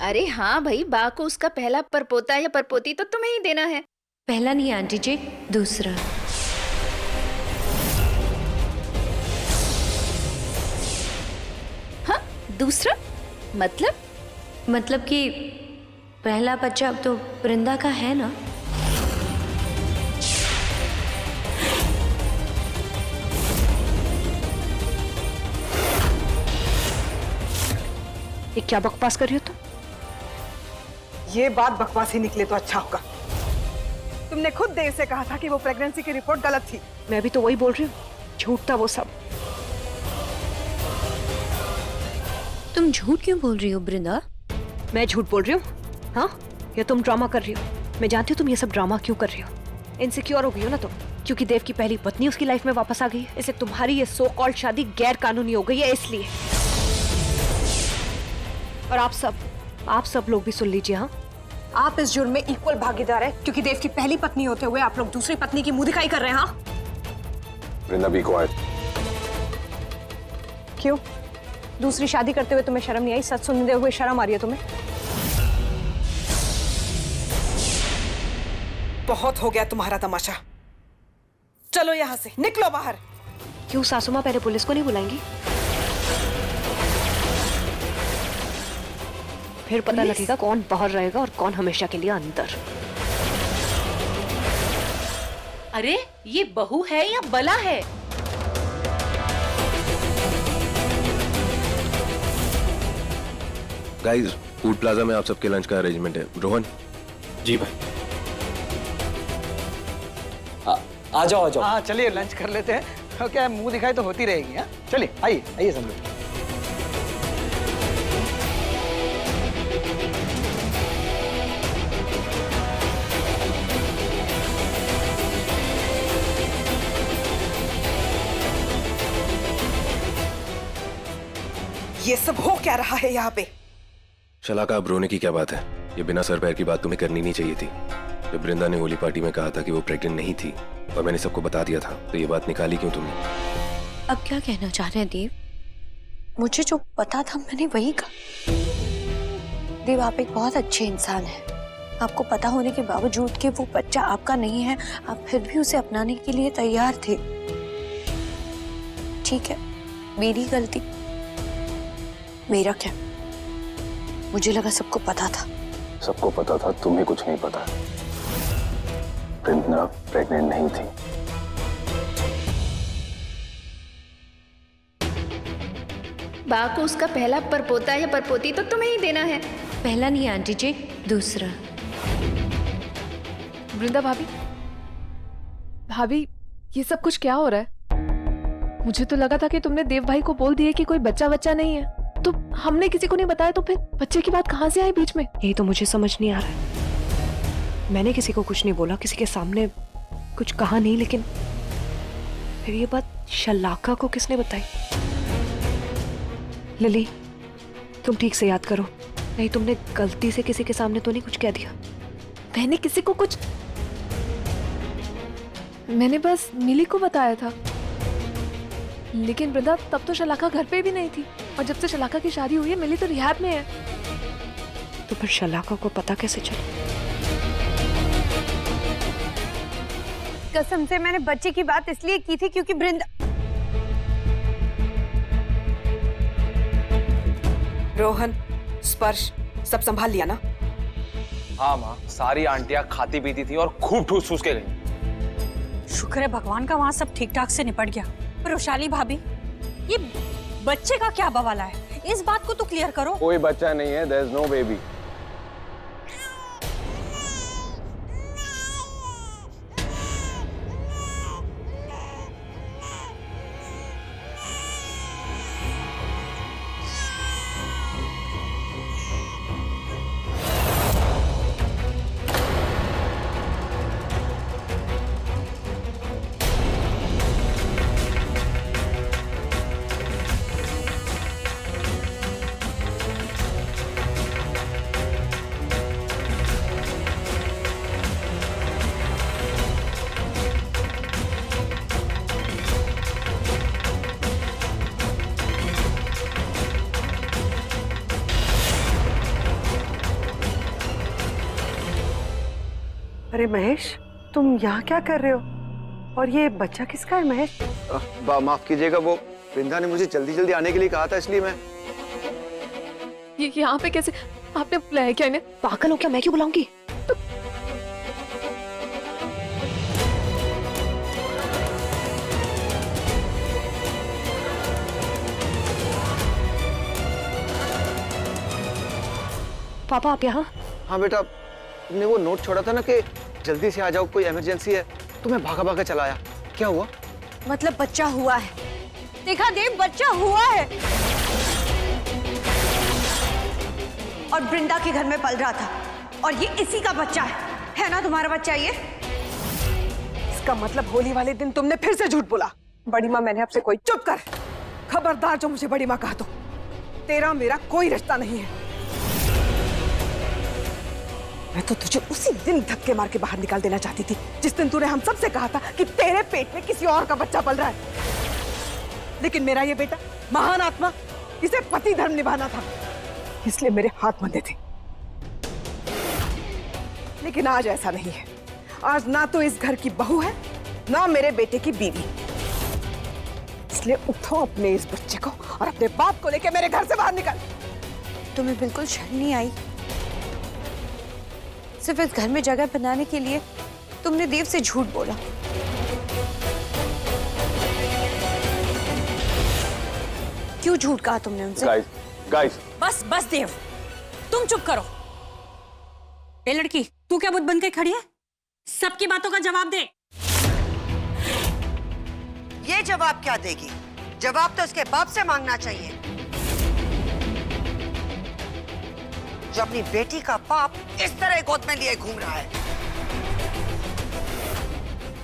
अरे हाँ भाई, बा को उसका पहला परपोता या परपोती तो तुम्हें ही देना है। पहला नहीं आंटी जी, दूसरा। हाँ, दूसरा मतलब कि पहला बच्चा अब तो वृंदा का है ना। ये क्या बकवास कर रही हो तुम? ये बात बकवास ही निकले तो अच्छा होगा। तुमने खुद देर से कहा था कि वो प्रेगनेंसी की रिपोर्ट गलत थी। मैं भी तो वही बोल रही हूँ, झूठ था वो सब। तुम झूठ क्यों बोल रही हो वृंदा? मैं झूठ बोल रही हूँ? हाँ, या तुम ड्रामा कर रही हो? मैं जानती हूँ तुम ये सब ड्रामा क्यों कर रही हो। इनसिक्योर हो गई हो ना तुम, क्योंकि देव की पहली पत्नी उसकी लाइफ में वापस आ गई है, इसलिए तुम्हारी ये सो कॉल्ड शादी गैर कानूनी हो गई है इसलिए। और आप सब लोग भी सुन लीजिए। हाँ, आप इस जुर्म में इक्वल भागीदार है, क्योंकि देव की पहली पत्नी होते हुए आप लोग दूसरी पत्नी की मुंह दिखाई कर रहे हैं। हाँ, वृंदा बी क्वाइट। क्यों? दूसरी शादी करते हुए तुम्हें शर्म नहीं आई? सच सुनते हुए शर्म आ रही है तुम्हें? बहुत हो गया तुम्हारा तमाशा। चलो यहाँ से निकलो बाहर। क्यों सासू माँ पहले पुलिस को नहीं बुलाएंगी? फिर पता लगेगा कौन बाहर रहेगा और कौन हमेशा के लिए अंदर। अरे ये बहू है या बला है? गाइस, फूड प्लाजा में आप सबके लंच का अरेंजमेंट है। रोहन। जी भाई। आ जाओ आ जाओ। हाँ चलिए लंच कर लेते हैं। तो क्या है, मुंह दिखाई तो होती रहेगी। हाँ चलिए, आइए आइए सब लोग। ये सब हो क्या रहा है यहाँ पे? शलाका, अब रोने की क्या बात है? ये बिना सर पैर की बात तुम्हें करनी नहीं चाहिए थी। जब वृंदा ने होली पार्टी में कहा था कि वो प्रेग्नेंट नहीं थी और मैंने सबको बता दिया था, तो ये बात निकाली क्यों तुमने? अब क्या कहना चाह रहे हैं देव? मुझे जो पता था मैंने वही कहा। देव, आप एक बहुत अच्छे इंसान हैं। आपको पता होने के बावजूद कि वो बच्चा आपका नहीं है, आप फिर भी उसे अपनाने के लिए तैयार थे। ठीक है, मेरी गलती। मेरा क्या? मुझे लगा सबको पता था। सबको पता था, तुम्हें कुछ नहीं पता। वृंदा प्रेग्नेंट नहीं थी। बा को उसका पहला परपोता या परपोती तो तुम्हें ही देना है। पहला नहीं आंटी जी, दूसरा। वृंदा भाभी, ये सब कुछ क्या हो रहा है? मुझे तो लगा था कि तुमने देव भाई को बोल दिया कि कोई बच्चा नहीं है, तो हमने किसी को नहीं बताया, तो फिर बच्चे की बात कहाँ से आई बीच में? यही तो मुझे समझ नहीं आ रहा है। मैंने किसी को कुछ नहीं बोला, किसी के सामने कुछ कहा नहीं, लेकिन फिर ये बात शलाका को किसने बताई? लिली, तुम ठीक से याद करो, नहीं तुमने गलती से किसी के सामने तो नहीं कुछ कह दिया? मैंने किसी को कुछ, मैंने बस मिली को बताया था। लेकिन वृंदा, तब तो शलाका घर पे भी नहीं थी, और जब से शलाका की शादी हुई है मिली तो रिहाब में है। तो फिर शलाका को पता कैसे चला? कसम से मैंने बच्चे की बात इसलिए की थी क्योंकि वृंदा। रोहन, स्पर्श सब संभाल लिया ना? हाँ माँ, सारी आंटियां खाती पीती थी और खूब ठूस ठूस के गई। शुक्र है भगवान का वहाँ सब ठीक ठाक से निपट गया। पर वैशाली भाभी, ये बच्चे का क्या बवाला है? इस बात को तो क्लियर करो। कोई बच्चा नहीं है, देयर इज नो बेबी। अरे महेश, तुम यहाँ क्या कर रहे हो? और ये बच्चा किसका है महेश? माफ कीजिएगा, वो वृंदा ने मुझे जल्दी जल्दी आने के लिए कहा था, इसलिए मैं। ये यहाँ पे कैसे? आपने बुलाया क्या इन्हें? पागल हो क्या? मैं क्यों बुलाऊंगी? पापा आप यहाँ? हाँ बेटा, तुमने वो नोट छोड़ा था ना कि जल्दी से आ जाओ, कोई इमरजेंसी है, तो मैं भागा भागा चला आया। क्या हुआ? मतलब बच्चा हुआ है। देखा देव, बच्चा हुआ है और वृंदा के घर में पल रहा था, और ये इसी का बच्चा है ना तुम्हारा बच्चा ये? इसका मतलब होली वाले दिन तुमने फिर से झूठ बोला। बड़ी माँ, मैंने आपसे कोई। चुप कर! खबरदार जो मुझे बड़ी माँ कहा तो। तेरा मेरा कोई रिश्ता नहीं है। मैं तो तुझे उसी दिन धक्के मार के बाहर निकाल देना चाहती थी जिस दिन तूने हम सबसे कहा था कि तेरे पेट में किसी और का बच्चा पल रहा है। लेकिन मेरा ये बेटा महान आत्मा, इसे पति धर्म निभाना था, इसलिए मेरे हाथ बंधे थे। लेकिन आज ऐसा नहीं है। आज ना तो इस घर की बहू है, ना मेरे बेटे की बीवी। इसलिए उठो अपने इस बच्चे को और अपने बाप को लेके मेरे घर से बाहर निकल। तुम्हें बिल्कुल शर्म नहीं आई? सिर्फ इस घर में जगह बनाने के लिए तुमने देव से झूठ बोला। क्यों झूठ कहा तुमने उनसे? गाइस बस बस देव, तुम चुप करो। ए लड़की, तू क्या बुत बन के खड़ी है? सबकी बातों का जवाब दे। ये जवाब क्या देगी? जवाब तो उसके बाप से मांगना चाहिए, जो अपनी बेटी का पाप इस तरह गोद में लिए घूम रहा है।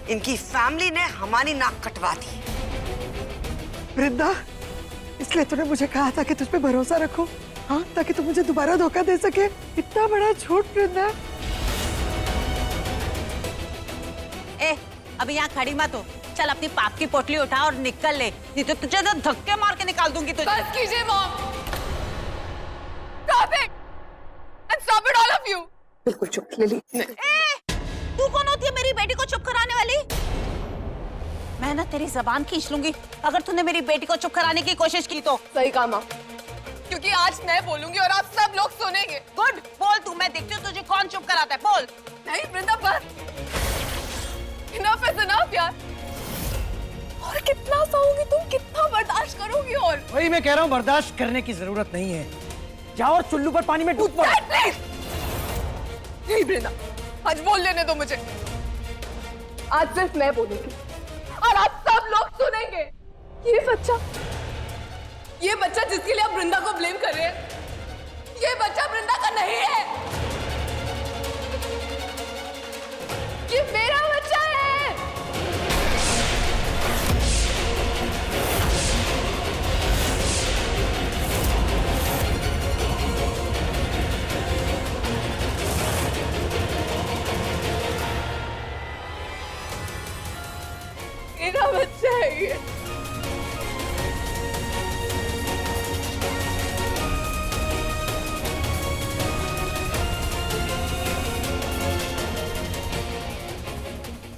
इनकी फैमिली ने हमारी नाक कटवा दी। वृंदा, इसलिए तूने मुझे कहा था कि तुझ पे भरोसा रखो, हाँ, ताकि तू मुझे दोबारा धोखा दे सके। इतना बड़ा झूठ वृंदा। ए, अभी यहाँ खड़ी मत हो। चल अपनी पाप की पोटली उठा और निकल ले, नहीं तो तुझे तो धक्के मार के निकाल दूंगी तुझे। बस कीजिए mom. Stop it! And stop it all of you! बिल्कुल चुप लिली। तू कौन होती है मेरी बेटी को चुप कराने वाली? मैं ना तेरी जबान खींच लूंगी अगर तूने मेरी बेटी को चुप कराने की कोशिश की तो। सही कहा माँ, क्योंकि आज मैं बोलूंगी और आप सब लोग सुनेंगे। गुड, बोल तू, मैं देखती हूँ तुझे कौन चुप कराता है, बोल। नहीं वृंदा, बस। Enough is enough यार। और कितना सहोगी तुम, कितना बर्दाश्त करोगी? और वही मैं कह रहा हूँ, बर्दाश्त करने की जरूरत नहीं है। जाओ और चुल्लू पर पानी में डूब पड़ो। नहीं वृंदा, आज बोल लेने दो मुझे। आज सिर्फ मैं बोलूंगी और आप सब लोग सुनेंगे। ये बच्चा जिसके लिए आप वृंदा को ब्लेम कर रहे हैं, ये बच्चा वृंदा का नहीं है। ये मेरा बच्चा है। मेरा बच्चा है ये।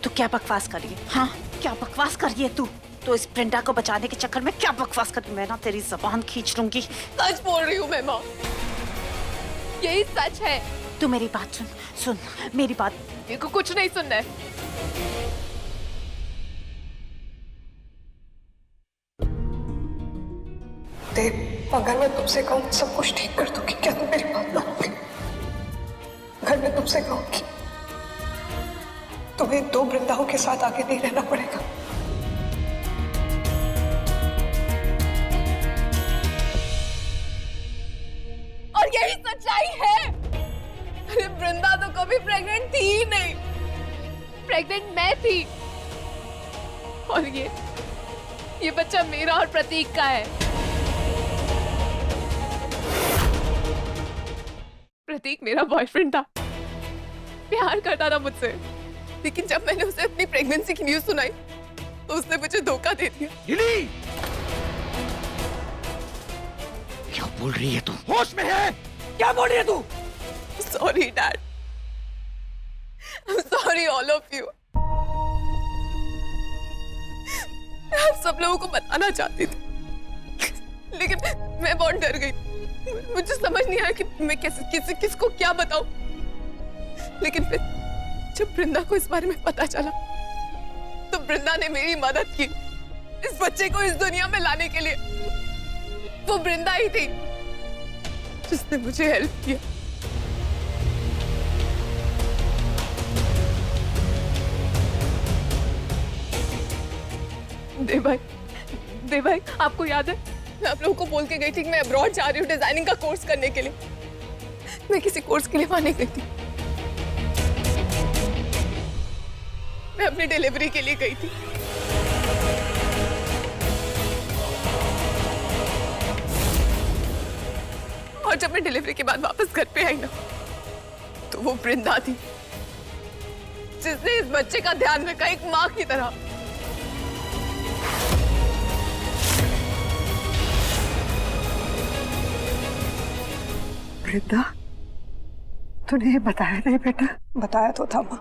तू क्या बकवास कर रही है? हाँ, क्या बकवास कर रही है तू? तो इस प्रिंटा को बचाने के चक्कर में क्या बकवास कर रही है? मैं ना तेरी जबान खींच लूंगी। सच बोल रही हूँ मैं माँ, यही सच है। तू मेरी बात सुन, सुन मेरी बात। मेरे को कुछ नहीं सुनना है। देव, अगर मैं तुमसे कहूँ सब कुछ ठीक कर दूंगी, क्या तुम मेरी बात मानोगे? अगर मैं तुमसे कहूँ कि तुम्हें 2 वृंदाओं के साथ आगे नहीं रहना पड़ेगा, और यही सच्चाई है। अरे वृंदा तो कभी प्रेग्नेंट थी ही नहीं, प्रेग्नेंट मैं थी। और ये बच्चा मेरा और प्रतीक का है। प्रतीक मेरा बॉयफ्रेंड था, प्यार करता था मुझसे, लेकिन जब मैंने उसे अपनी प्रेगनेंसी की न्यूज़ सुनाई तो उसने मुझे धोखा दे दिया। लिली! क्या बोल रही है तू? होश में है? क्या बोल रही है तू? Sorry dad, I'm sorry all of you. मैं आप सब लोगों को बताना चाहती थी, लेकिन मैं बहुत डर गई। मुझे समझ नहीं आया कि मैं कैसे किसको क्या बताऊं। लेकिन फिर जब वृंदा को इस बारे में पता चला, तो वृंदा ने मेरी मदद की इस बच्चे को इस दुनिया में लाने के लिए। वो वृंदा ही थी जिसने मुझे हेल्प किया। देव भाई, आपको याद है मैं आप लोगों को बोल के गई थी कि मैं अब्रॉड जा रही हूँ डिजाइनिंग का कोर्स करने के लिए। मैं किसी कोर्स के लिए वहां नहीं गई थी, मैं अपनी डिलीवरी के लिए गई थी। और जब मैं डिलीवरी के बाद वापस घर पे आई ना, तो वो वृंदा थी जिसने इस बच्चे का ध्यान रखा एक माँ की तरह। वृंदा, तूने ये बताया नहीं बेटा? बताया तो था माँ,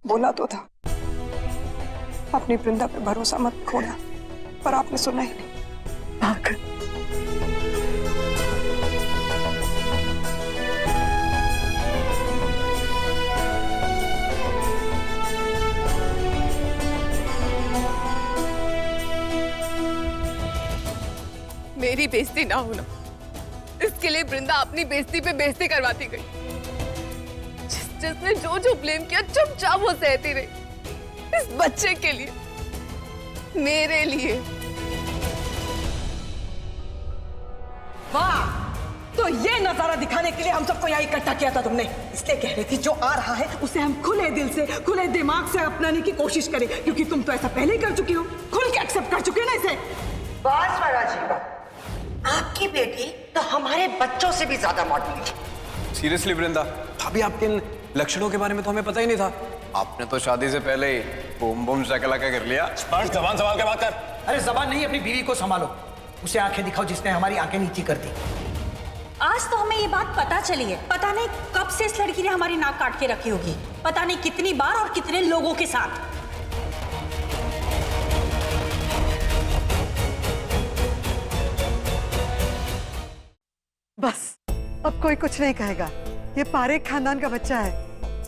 बोला तो था अपनी वृंदा पे भरोसा मत खोना, पर आपने सुना ही नहीं। पागल। मेरी बेइज्जती ना होना, इसके लिए वृंदा अपनी बेइज्जती पे बेइज्जती करवाती गई। जिसने जो ब्लेम किया चुपचाप वो सहती रही इस बच्चे के लिए, मेरे लिए। वाह, तो ये नजारा दिखाने के लिए हम सबको यहाँ इकट्ठा किया था तुमने। इसलिए कह रही थी जो आ रहा है उसे हम खुले दिल से, खुले दिमाग से अपनाने की कोशिश करें, क्योंकि तुम तो ऐसा पहले ही कर चुकी हो, खुल के एक्सेप्ट कर चुके हो ना इसे। बस स्वराज जी, आपकी बेटी तो हमारे बच्चों से भी ज्यादा मॉडल थी। सीरियसली वृंदा, अभी आपके इन लक्षणों के बारे में तो हमें पता ही नहीं था। आपने तो शादी से पहले ही बूम बूम शकलाका कर लिया। स्पर्श, जबान संभाल के बात कर। अरे जबान नहीं, अपनी बीवी को संभालो। उसे आंखें दिखाओ जिसने हमारी आंखें नीची कर दी। आज तो हमें ये बात पता चली है। पता नहीं कब से इस लड़की ने हमारी नाक काट के रखी होगी, पता नहीं कितनी बार और कितने लोगों के साथ। बस अब कोई कुछ नहीं कहेगा। ये पारेख खानदान का बच्चा है,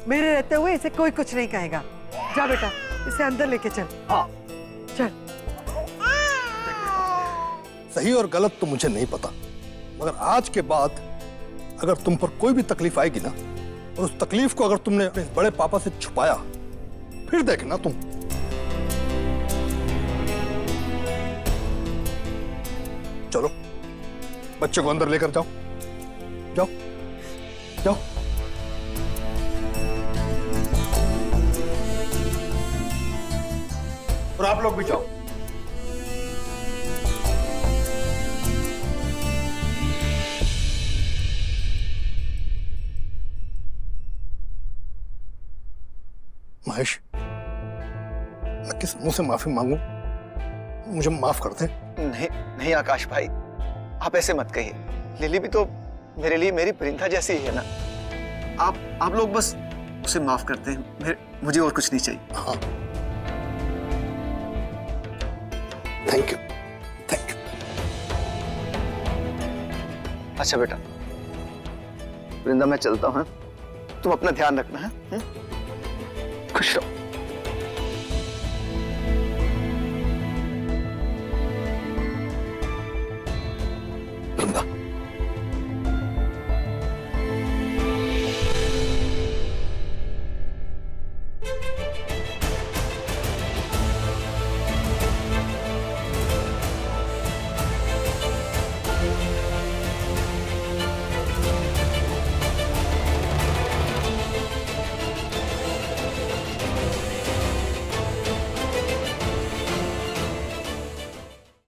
मेरे रहते हुए इसे कोई कुछ नहीं कहेगा। जा बेटा, इसे अंदर लेके चल। हाँ चल। सही और गलत तो मुझे नहीं पता, मगर आज के बाद अगर तुम पर कोई भी तकलीफ आएगी ना, और उस तकलीफ को अगर तुमने अपने बड़े पापा से छुपाया, फिर देखना तुम। चलो बच्चे को अंदर लेकर जाओ, जाओ जाओ। और आप लोग भी जाओ। महेश, मैं किस मुंह से माफी मांगू? मुझे माफ कर दे। नहीं नहीं आकाश भाई, आप ऐसे मत कहिए। लिली भी तो मेरे लिए मेरी वृंदा जैसी ही है ना। आप लोग बस उसे माफ करते हैं, मुझे और कुछ नहीं चाहिए। हाँ, थैंक यू, थैंक यू। अच्छा बेटा, वृंदा मैं चलता हूँ, तुम अपना ध्यान रखना है। खुश रहो।